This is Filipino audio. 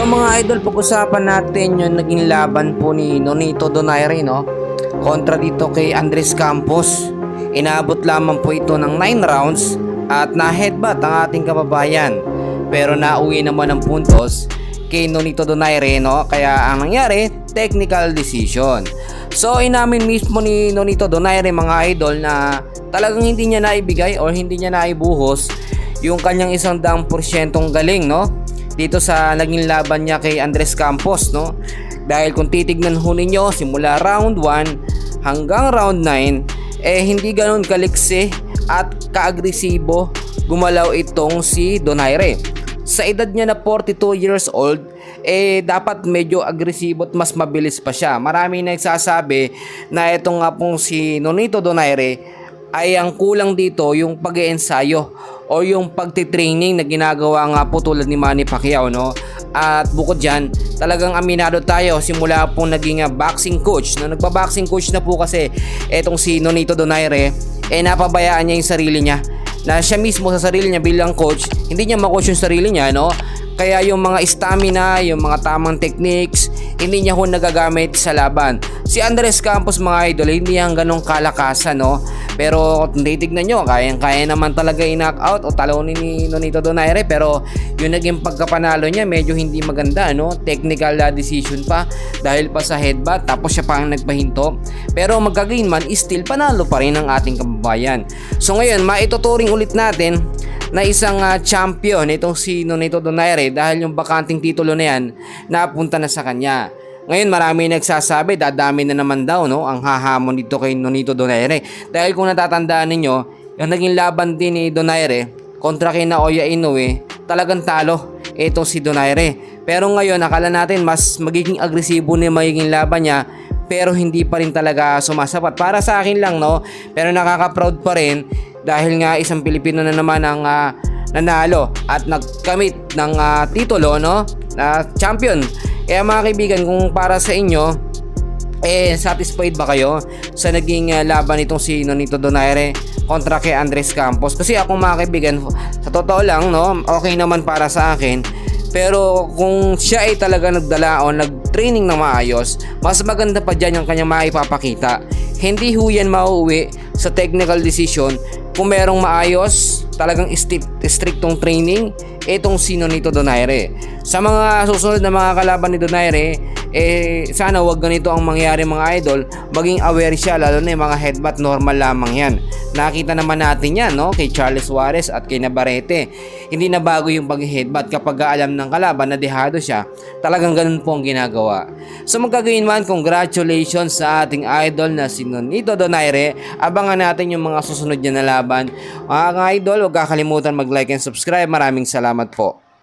So mga idol, pag-usapan natin yung naging laban po ni Nonito Donaire, no? Kontra dito kay Andres Campos. Inabot lamang po ito ng 9 rounds at na-headbutt ang ating kababayan. Pero nauwi naman ng puntos kay Nonito Donaire, no? Kaya ang nangyari, technical decision. So inamin mismo ni Nonito Donaire mga idol na talagang hindi niya naibigay or hindi niya naibuhos yung kanyang 100% galing, no? Dito sa naging laban niya kay Andres Campos, no? Dahil kung titignan ho ninyo simula round 1 hanggang round 9 hindi ganoon kaliksi at kaagresibo gumalaw itong si Donaire. Sa edad niya na 42 years old dapat medyo agresibo at mas mabilis pa siya. Marami nagsasabi na itong nga pong si Nonito Donaire ay ang kulang dito yung pag-iensayo o yung pagtitraining na ginagawa nga po tulad ni Manny Pacquiao, no? At bukod dyan, talagang aminado tayo simula po naging boxing coach, no? Nagpa-boxing coach na po kasi etong si Nonito Donaire, napabayaan niya yung sarili niya, na siya mismo sa sarili niya bilang coach, hindi niya ma-coach yung sarili niya, no? Kaya yung mga stamina, yung mga tamang techniques, hindi niya ho nagagamit sa laban. Si Andres Campos mga idol, hindi yan ganong kalakasan, no? Pero kung titignan nyo, kaya naman talaga i-knock out o talonin ni Nonito Donaire. Pero yung naging pagkapanalo niya, medyo hindi maganda, no? Technical decision pa dahil pa sa headbutt, tapos siya pa ang nagpahinto. Pero magkagain man, still panalo pa rin ang ating kababayan. So ngayon, maituturing ulit natin na isang champion itong si Nonito Donaire dahil yung bakanting titulo na yan napunta na sa kanya. Ngayon marami nagsasabi dadami na naman daw, no, ang hahamon dito kay Nonito Donaire. Dahil kung natatandaan ninyo, yung naging laban din ni Donaire kontra kay Naoya Inoue, talagang talo itong si Donaire. Pero ngayon akala natin mas magiging agresibo na magiging laban niya, pero hindi pa rin talaga sumasapat. Para sa akin lang, no, pero nakaka-proud pa rin dahil nga isang Pilipino na naman ang nanalo at nagkamit ng titulo, no, na champion. Kaya mga kaibigan, kung para sa inyo satisfied ba kayo sa naging laban nitong si Nonito Donaire kontra kay Andres Campos? Kasi ako mga kaibigan, sa totoo lang, no, okay naman para sa akin. Pero kung siya ay talaga nagdala o nag-training na maayos, mas maganda pa dyan yung kanyang maipapakita. Hindi ho yan mauuwi sa technical decision kung merong maayos, talagang strictong training itong si Nonito Donaire. Sa mga susunod na mga kalaban ni Donaire, sana wag ganito ang mangyari mga idol. Maging aware siya, lalo na yung mga headbutt, normal lamang yan. Nakita naman natin yan, no, kay Charles Suarez at kay Navarrete. Hindi na bago yung pag-headbutt kapag alam ng kalaban na dehado siya. Talagang ganun po ang ginagawa. So magkagayon man, congratulations sa ating idol na si Nonito Donaire. Abangan natin yung mga susunod niya na laban. Mga idol, huwag kakalimutan mag-like and subscribe. Maraming salamat po.